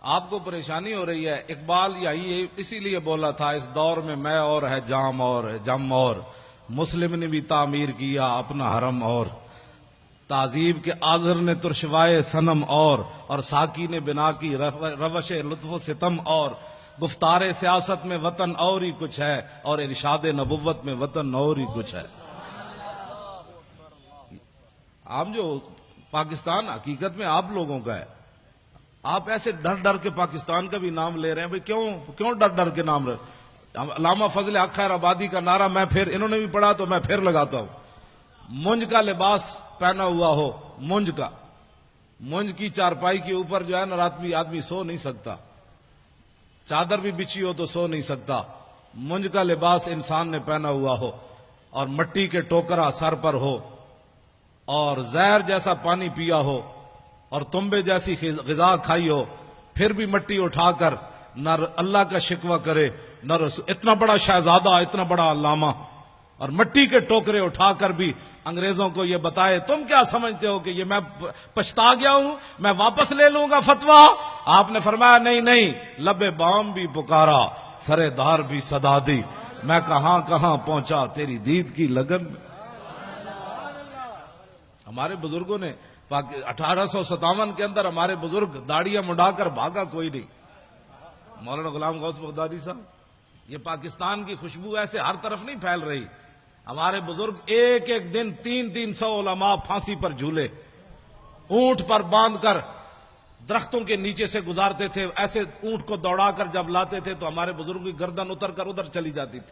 آپ کو پریشانی ہو رہی ہے. اقبال یہی اسی لیے بولا تھا اس دور میں اور ہے جام اور ہے جم اور مسلم نے بھی تعمیر کیا اپنا حرم اور تعذیب کے آذر نے ترشوائے صنم اور ساکی نے بنا کی روش لطف و ستم اور گفتار سیاست میں وطن اور ہی کچھ ہے اور ارشاد نبوت میں وطن اور ہی کچھ ہے. آپ جو پاکستان حقیقت میں آپ لوگوں کا ہے. آپ ایسے ڈر ڈر کے پاکستان کا بھی نام لے رہے ہیں. بھئی کیوں ڈر ڈر کے نام رہے؟ علامہ فضل حق خیر آبادی کا نعرہ میں پھر انہوں نے بھی پڑھا تو میں پھر لگاتا ہوں. منج کا لباس پہنا ہوا ہو، منج کی چارپائی کے اوپر جو ہے نا آدمی سو نہیں سکتا. چادر بھی بچھی ہو تو سو نہیں سکتا. منج کا لباس انسان نے پہنا ہوا ہو اور مٹی کے ٹوکرا سر پر ہو اور زہر جیسا پانی پیا ہو اور تنبے جیسی غذا کھائی ہو، پھر بھی مٹی اٹھا کر نہ اللہ کا شکوہ کرے نہ رسول. اتنا بڑا شہزادہ، اتنا بڑا علامہ، اور مٹی کے ٹوکرے اٹھا کر بھی انگریزوں کو یہ بتائے تم کیا سمجھتے ہو کہ یہ میں پچھتا گیا ہوں، میں واپس لے لوں گا فتویٰ. آپ نے فرمایا نہیں، لب بام بھی پکارا سرے دار بھی صدا دی، میں کہاں کہاں پہنچا تیری دید کی لگن میں. ہمارے بزرگوں نے 1857 کے اندر ہمارے بزرگ داڑیاں منڈا کر بھاگا کوئی نہیں. مولانا غلام غوث بغدادی صاحب، یہ پاکستان کی خوشبو ایسے ہر طرف نہیں پھیل رہی. ہمارے بزرگ ایک ایک دن 300 علماء پھانسی پر جھولے، اونٹ پر باندھ کر درختوں کے نیچے سے گزارتے تھے. ایسے اونٹ کو دوڑا کر جب لاتے تھے تو ہمارے بزرگوں کی گردن اتر کر ادھر چلی جاتی تھی.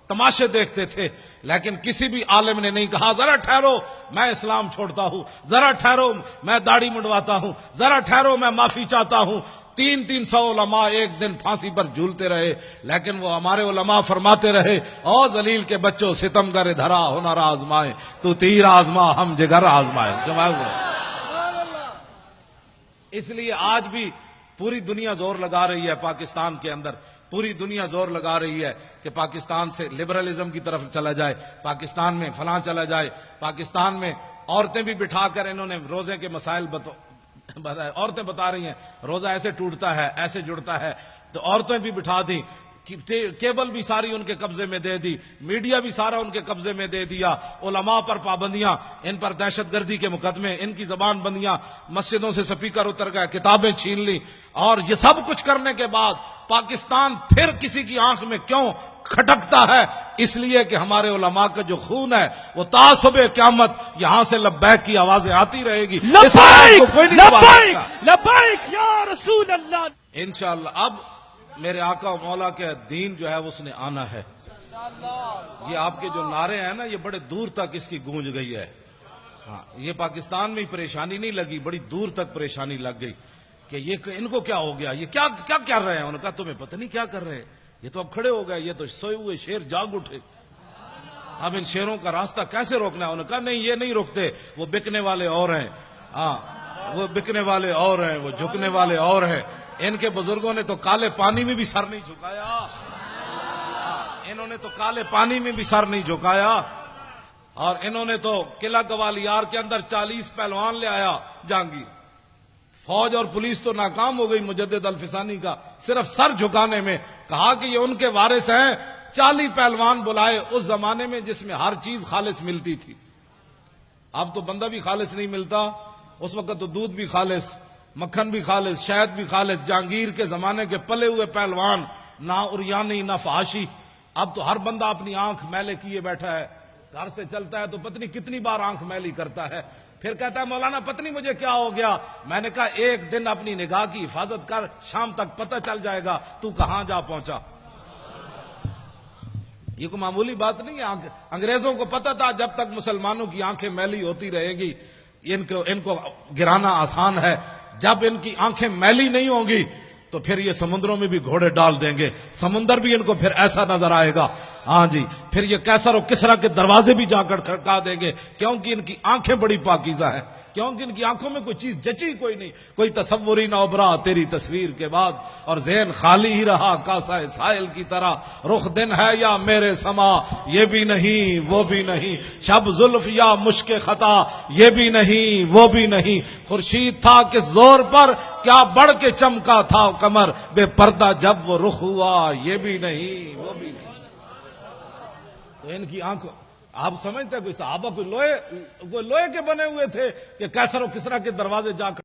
تماشے دیکھتے تھے، لیکن کسی بھی عالم نے نہیں کہا ذرا ٹھہرو میں اسلام چھوڑتا ہوں، ذرا ٹھہرو میں داڑھی منڈواتا ہوں، ذرا ٹھہرو میں معافی چاہتا ہوں. 300 علماء ایک دن پھانسی پر جھولتے رہے، لیکن وہ ہمارے علماء فرماتے رہے او ذلیل کے بچوں ستم گر دھرا ہنر آزمائے تو تیر آزما ہم جگر آزمائے. اس لیے آج بھی پوری دنیا زور لگا رہی ہے پاکستان کے اندر، پوری دنیا زور لگا رہی ہے کہ پاکستان سے لبرلزم کی طرف چلا جائے، پاکستان میں فلاں چلا جائے. پاکستان میں عورتیں بھی بٹھا کر انہوں نے روزے کے مسائل عورتیں بتا رہی ہیں روزہ ایسے ٹوٹتا ہے ایسے جڑتا ہے، تو عورتیں بھی بٹھا دی. کیبل بھی ساری ان کے قبضے میں دے دی، میڈیا بھی سارا ان کے قبضے میں دے دیا. علماء پر پابندیاں، ان پر دہشت گردی کے مقدمے، ان کی زبان بندیاں، مسجدوں سے سپیکر اتر گئے، کتابیں چھین لی. اور یہ سب کچھ کرنے کے بعد پاکستان پھر کسی کی آنکھ میں کیوں کھٹکتا ہے؟ اس لیے کہ ہمارے علماء کا جو خون ہے وہ تا صبح قیامت یہاں سے لبیک کی آوازیں آتی رہے گی. لبیک یا رسول اللہ. انشاءاللہ اب میرے آقا و مولا کے دین جو ہے اس نے آنا ہے. یہ آپ کے جو نعرے ہیں نا یہ بڑے دور تک اس کی گونج گئی ہے. ہاں، یہ پاکستان میں پریشانی نہیں لگی، بڑی دور تک پریشانی لگ گئی کہ یہ ان کو کیا ہو گیا، یہ کیا کر رہے ہیں. انہوں نے کہا تمہیں پتہ نہیں کیا کر رہے ہیں، یہ تو اب کھڑے ہو گئے، یہ تو سوئے ہوئے شیر جاگ اٹھے، اب ان شیروں کا راستہ کیسے روکنا ہے. انہوں نے کہا نہیں یہ نہیں روکتے، وہ بکنے والے اور ہیں. ہاں، وہ بکنے والے اور ہیں، وہ جھکنے والے اور ہیں. ان کے بزرگوں نے تو کالے پانی میں بھی سر نہیں جھکایا، انہوں نے تو کالے پانی میں بھی سر نہیں جھکایا. اور انہوں نے تو قلعہ گوالیار کے اندر 40 پہلوان لے آیا جہانگیر. فوج اور پولیس تو ناکام ہو گئی مجدد الفسانی کا صرف سر جھکانے میں. کہا کہ یہ ان کے وارث ہیں. 40 پہلوان بلائے اس زمانے میں جس میں ہر چیز خالص ملتی تھی. اب تو بندہ بھی خالص نہیں ملتا، اس وقت تو دودھ بھی خالص، مکھن بھی خالص، شہد بھی خالص. جہانگیر کے زمانے کے پلے ہوئے پہلوان، نہ اریانی نہ فحاشی. اب تو ہر بندہ اپنی آنکھ میلے کیے بیٹھا ہے، گھر سے چلتا ہے تو پتنی کتنی بار آنکھ میلی کرتا ہے، پھر کہتا ہے مولانا پتنی مجھے کیا ہو گیا. میں نے کہا ایک دن اپنی نگاہ کی حفاظت کر، شام تک پتہ چل جائے گا تو کہاں جا پہنچا. یہ کوئی معمولی بات نہیں ہے. انگریزوں کو پتہ تھا جب تک مسلمانوں کی آنکھیں میلی ہوتی رہے گی ان کو گرانا آسان ہے. جب ان کی آنکھیں میلی نہیں ہوں گی تو پھر یہ سمندروں میں بھی گھوڑے ڈال دیں گے، سمندر بھی ان کو پھر ایسا نظر آئے گا. ہاں جی، پھر یہ کیسر و کسرا کے دروازے بھی جا کر کھڑکا دیں گے، کیونکہ ان کی آنکھیں بڑی پاکیزہ ہیں. کیونکہ ان کی آنکھوں میں کوئی چیز جچی کوئی نہیں، کوئی تصور ہی نہ ابھرا تیری تصویر کے بعد، اور ذہن خالی ہی رہا کاسہ سائل کی طرح، رخ دن ہے یا میرے سما یہ بھی نہیں وہ بھی نہیں، شب زلف یا مشک خطا یہ بھی نہیں وہ بھی نہیں، خورشید تھا کس زور پر کیا بڑھ کے چمکا تھا کمر، بے پردہ جب وہ رخ ہوا یہ بھی نہیں وہ بھی نہیں۔ تو ان کی آنکھوں، آپ سمجھتے ہیں کوئی صحابہ کوئی لوہے کے بنے ہوئے تھے کہ کیسر و کسرا کے دروازے جا کر